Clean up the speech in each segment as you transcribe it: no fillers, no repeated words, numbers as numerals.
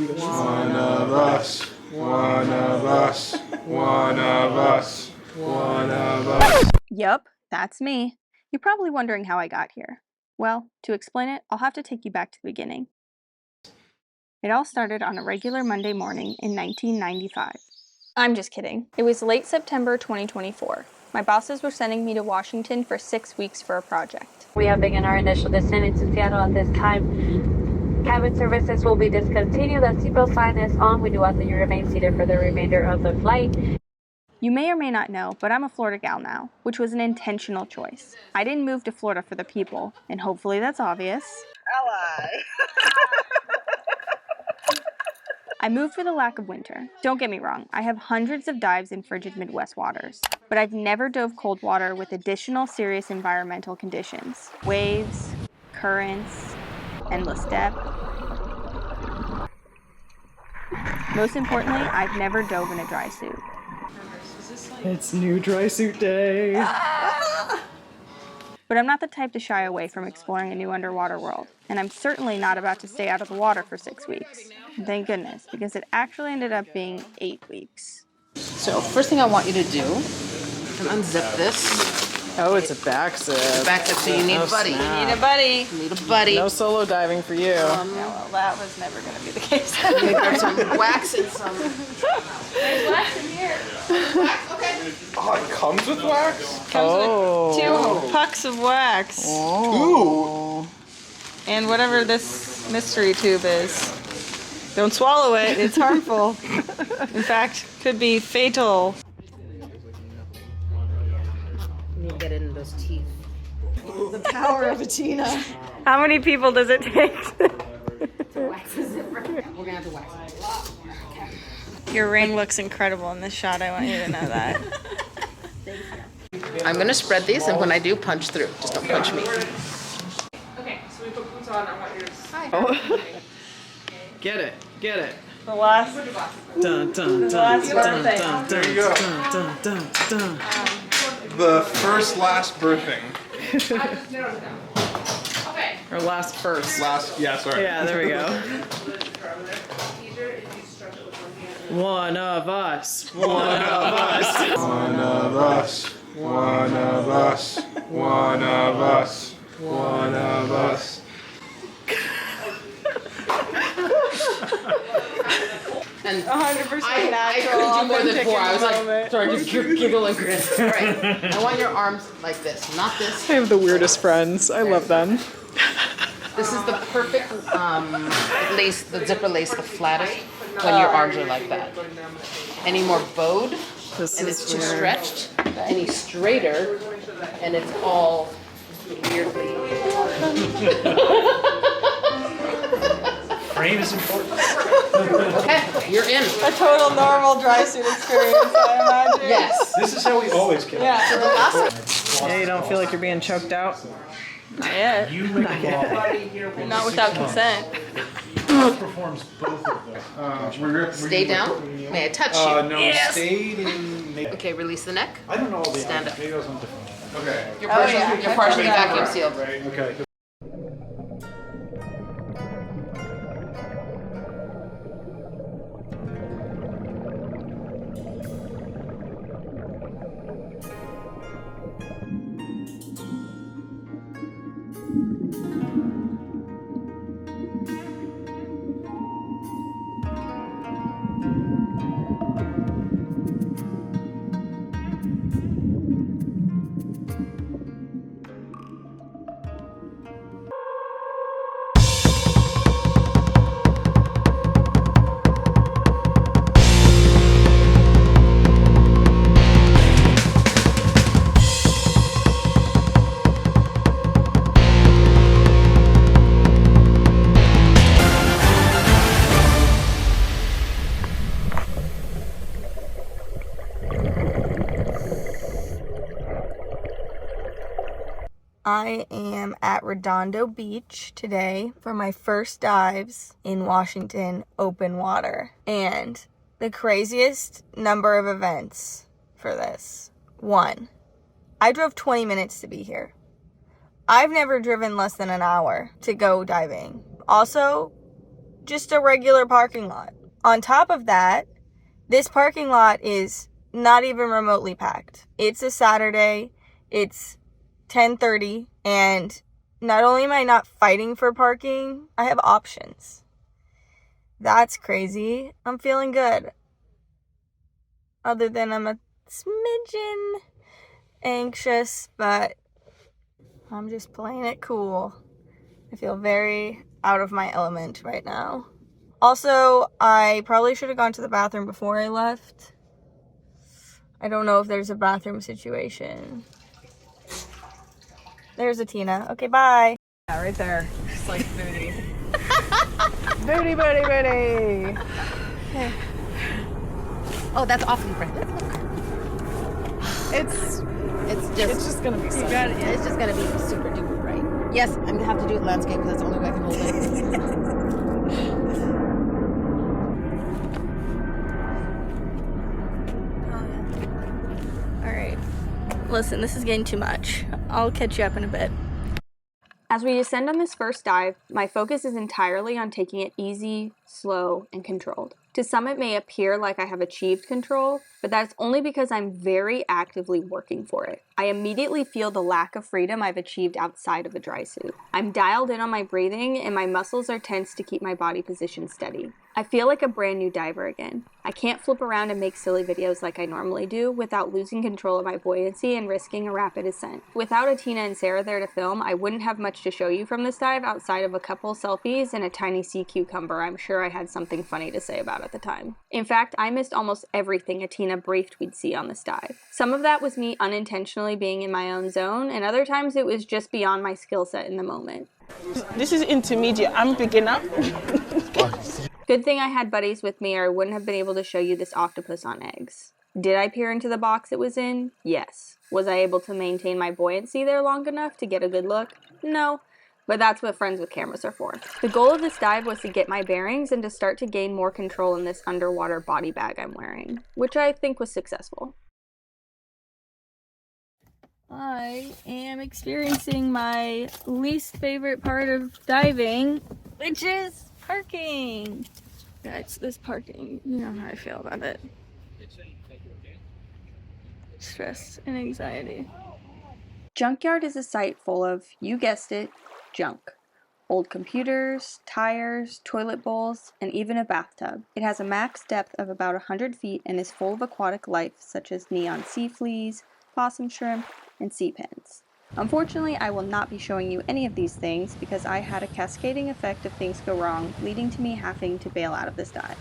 One of us, one of us, one of us, one of us. Yup, that's me. You're probably wondering how I got here. Well, to explain it, I'll have to take you back to the beginning. It all started on a regular Monday morning in 1995. I'm just kidding. It was late September 2024. My bosses were sending me to Washington for 6 weeks for a project. We have begun our initial descent into Seattle at this time. Cabin services will be discontinued. The seatbelt sign is on. We do ask that you remain seated for the remainder of the flight. You may or may not know, but I'm a Florida gal now, which was an intentional choice. I didn't move to Florida for the people, and hopefully that's obvious. Ally. I moved for the lack of winter. Don't get me wrong, I have hundreds of dives in frigid Midwest waters, but I've never dove cold water with additional serious environmental conditions. Waves, currents, endless depth. Most importantly, I've never dove in a dry suit. It's new Drysuit day. But I'm not the type to shy away from exploring a new underwater world, and I'm certainly not about to stay out of the water for 6 weeks. Thank goodness, because it actually ended up being 8 weeks. So first thing I want you to do is unzip this. Oh, it's a back zip. Back zip, so you need a buddy. Snap. Need a buddy. You need a buddy. No solo diving for you. Yeah, well, that was never going to be the case. You grab some wax and some. There's wax in here. Wax, okay. Oh, it comes with wax? Oh. 2 pucks of wax. Ooh. And whatever this mystery tube is. Don't swallow it, it's harmful. In fact, could be fatal. You need to get it in those teeth. The power of a Tina. How many people does it take? Wax the zipper. We're gonna have to wax it. Your ring looks incredible in this shot, I want you to know that. I'm gonna spread these, and when I do, punch through. Just don't punch me. Okay, so we put boots on, I want yours. Get it. Get it. The last, Dun, dun, dun, last dun, birthday. dun, There you dun, go. dun, dun, dun, dun. The first last birthing. Or last first. Yeah, sorry. Yeah, there we go. One of us. One of us. One of us, one of us, one of us, one of us. And 100% I natural. could do more than authentic 4. I in was the like moment. starting to giggle and grin. All right. I want your arms like this, not this. I have the weirdest friends. I love them. This is the perfect lace, the zipper lace, the flattest when your arms are like that. Any more bowed, This and is it's too weird. stretched. Any straighter, and it's all weirdly. Frame is important. Okay, you're in. A total normal dry suit experience, I imagine. Yes. This is how we always kill. Yeah. So the last Yeah, you don't feel like you're being choked out? Not yet. You make a law. Not without consent. Performs both of them. stay down. May I touch you? No, stayed in. Okay, release the neck. I don't know all the Stand odds. up. Maybe I was on different. Okay. You're partially, you're partially vacuum sealed. Okay. I am at Redondo Beach today for my first dives in Washington open water. And the craziest number of events for this. 1, I drove 20 minutes to be here. I've never driven less than an hour to go diving. Also, just a regular parking lot. On top of that, this parking lot is not even remotely packed. It's a Saturday, it's 10:30, and not only am I not fighting for parking, I have options. That's crazy. I'm feeling good. Other than I'm a smidgen anxious, but I'm just playing it cool. I feel very out of my element right now. Also, I probably should have gone to the bathroom before I left. I don't know if there's a bathroom situation. There's a Tina. Okay, bye. Yeah, right there. Just like booty. Booty, booty, booty. Oh, that's awesome, friend. It's It's just gonna be so. It's just gonna be super duper bright. Yes, I'm gonna have to do it landscape because that's the only way I can hold it. Alright. Listen, this is getting too much. I'll catch you up in a bit. As we descend on this first dive, my focus is entirely on taking it easy, slow, and controlled. To some, it may appear like I have achieved control, but that's only because I'm very actively working for it. I immediately feel the lack of freedom I've achieved outside of a dry suit. I'm dialed in on my breathing, and my muscles are tense to keep my body position steady. I feel like a brand new diver again. I can't flip around and make silly videos like I normally do without losing control of my buoyancy and risking a rapid ascent. Without a Tina and Sarah there to film, I wouldn't have much to show you from this dive outside of a couple selfies and a tiny sea cucumber I'm sure I had something funny to say about at the time. In fact, I missed almost everything a Tina briefed we'd see on this dive. Some of that was me unintentionally being in my own zone, and other times it was just beyond my skill set in the moment. This is intermediate. I'm beginner. Good thing I had buddies with me or I wouldn't have been able to show you this octopus on eggs. Did I peer into the box it was in? Yes. Was I able to maintain my buoyancy there long enough to get a good look? No. But that's what friends with cameras are for. The goal of this dive was to get my bearings and to start to gain more control in this underwater body bag I'm wearing, which I think was successful. I am experiencing my least favorite part of diving, which is parking. Guys, this parking, you know how I feel about it. Stress and anxiety. Junkyard is a site full of, you guessed it, junk. Old computers, tires, toilet bowls, and even a bathtub. It has a max depth of about 100 feet and is full of aquatic life such as neon sea fleas, possum shrimp, and sea pens. Unfortunately, I will not be showing you any of these things because I had a cascading effect of things go wrong, leading to me having to bail out of this dive.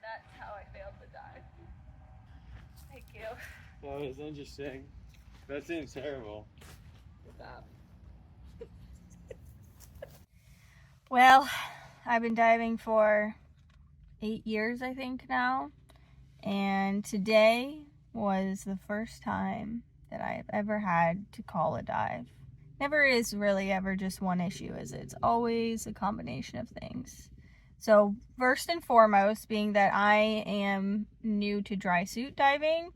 That's how I failed the dive. Thank you. That was interesting. That seems terrible. Well, I've been diving for 8 years, I think now, and today was the first time that I've ever had to call a dive. Never is really ever just one issue, is it? It's always a combination of things. So first and foremost, being that I am new to dry suit diving,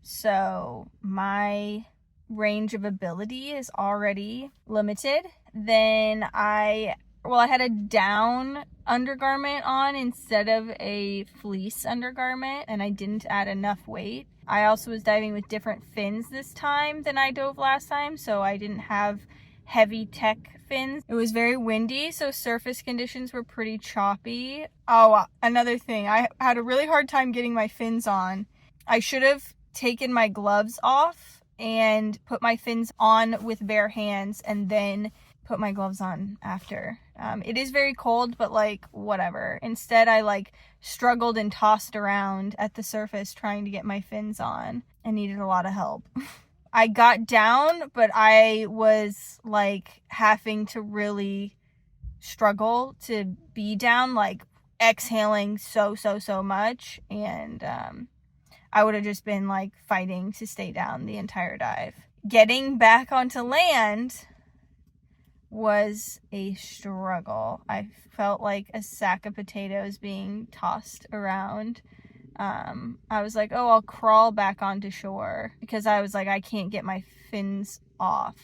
so my range of ability is already limited. Then I had a down undergarment on instead of a fleece undergarment, and I didn't add enough weight. I also was diving with different fins this time than I dove last time, so I didn't have heavy tech fins. It was very windy, so surface conditions were pretty choppy. Oh, another thing, I had a really hard time getting my fins on. I should have taken my gloves off and put my fins on with bare hands and then put my gloves on after. It is very cold, but like whatever. Instead, I struggled and tossed around at the surface trying to get my fins on. I needed a lot of help. I got down, but I was having to really struggle to be down exhaling so much, and I would have just been like fighting to stay down the entire dive. Getting back onto land was a struggle. I felt like a sack of potatoes being tossed around. I was like, oh, I'll crawl back onto shore, because I was like, I can't get my fins off.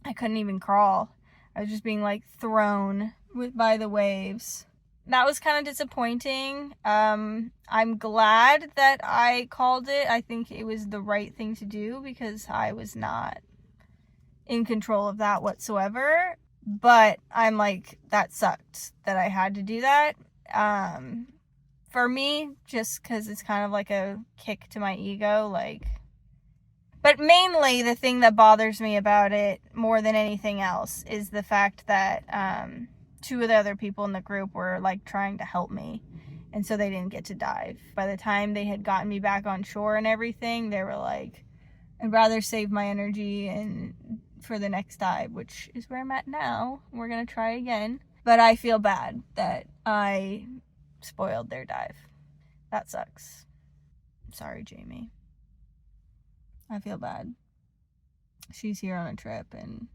I couldn't even crawl. I was just being like thrown by the waves. That was kind of disappointing. I'm glad that I called it. I think it was the right thing to do, because I was not in control of that whatsoever. But I'm like, that sucked that I had to do that. For me, just because it's kind of like a kick to my ego, like. But mainly the thing that bothers me about it more than anything else is the fact that two of the other people in the group were like trying to help me, and so they didn't get to dive. By the time they had gotten me back on shore and everything, they were like, I'd rather save my energy and for the next dive, which is where I'm at now. We're gonna try again, but I feel bad that I spoiled their dive. That sucks. Sorry, Jamie. I feel bad. She's here on a trip, and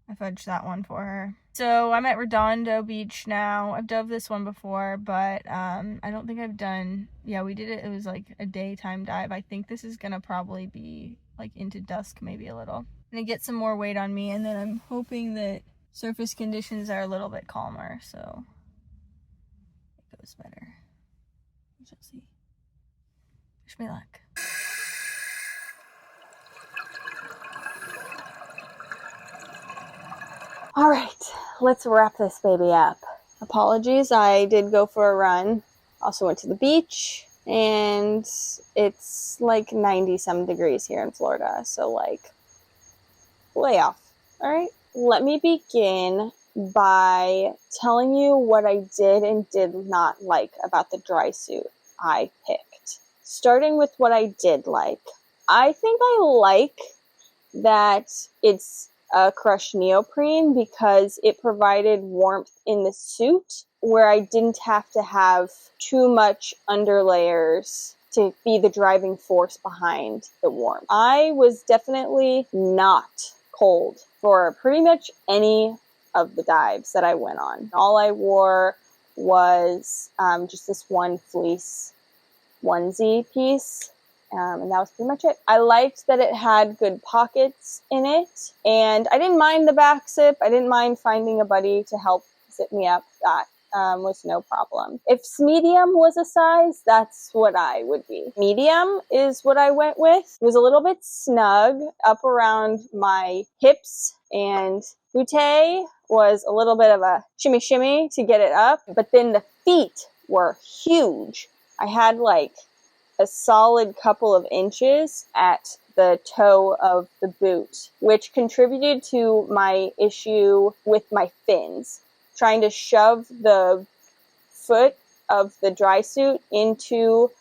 I fudged that one for her. So I'm at Redondo Beach now. I've dove this one before, but I don't think I've done. Yeah, we did it. It was like a daytime dive. I think this is gonna probably be like into dusk, maybe a little. I'm gonna get some more weight on me, and then I'm hoping that surface conditions are a little bit calmer, so it goes better. We shall see. Wish me luck. All right, let's wrap this baby up. Apologies, I did go for a run. Also went to the beach, and it's like 90-some degrees here in Florida, so like, lay off. All right, let me begin by telling you what I did and did not like about the Drysuit I picked. Starting with what I did like. I think I like that it's crushed neoprene, because it provided warmth in the suit where I didn't have to have too much underlayers to be the driving force behind the warmth. I was definitely not cold for pretty much any of the dives that I went on. All I wore was just this one fleece onesie piece. And that was pretty much it. I liked that it had good pockets in it, and I didn't mind the back zip. I didn't mind finding a buddy to help zip me up. That was no problem. If medium was a size, that's what I would be. Medium is what I went with. It was a little bit snug up around my hips, and butte was a little bit of a shimmy to get it up, but then the feet were huge. I had like a solid couple of inches at the toe of the boot, which contributed to my issue with my fins. Trying to shove the foot of the Drysuit into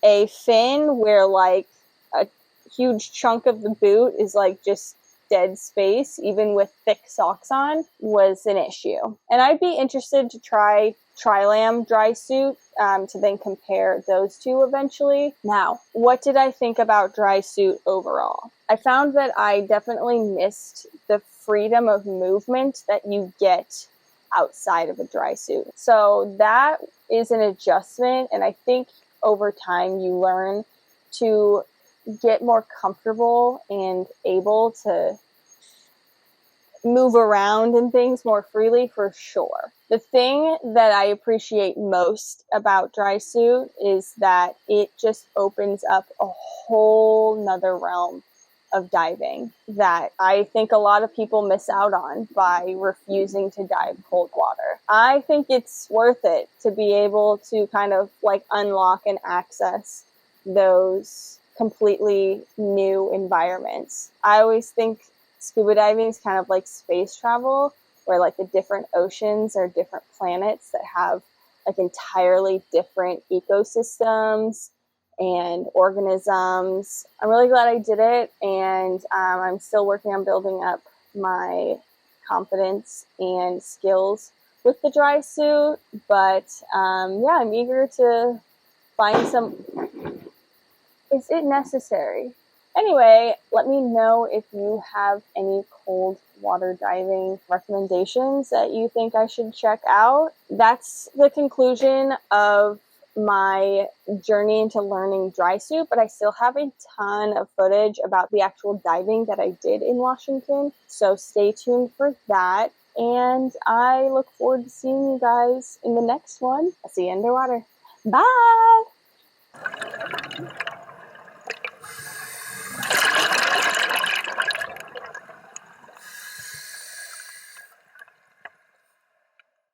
a fin where like a huge chunk of the boot is like just dead space, even with thick socks on, was an issue. And I'd be interested to try Tri-Lam Drysuit to then compare those two eventually. Now, what did I think about Drysuit overall? I found that I definitely missed the freedom of movement that you get outside of a Drysuit. So that is an adjustment, and I think over time you learn to get more comfortable and able to move around and things more freely, for sure. The thing that I appreciate most about Drysuit is that it just opens up a whole nother realm of diving that I think a lot of people miss out on by refusing to dive cold water. I think it's worth it to be able to kind of like unlock and access those completely new environments. I always think scuba diving is kind of like space travel, where like the different oceans are different planets that have like entirely different ecosystems and organisms. I'm really glad I did it, and I'm still working on building up my confidence and skills with the dry suit, but yeah, I'm eager to find some. Is it necessary? Anyway, let me know if you have any cold water diving recommendations that you think I should check out. That's the conclusion of my journey into learning dry suit, but I still have a ton of footage about the actual diving that I did in Washington, so stay tuned for that. And I look forward to seeing you guys in the next one. I'll see you underwater. Bye!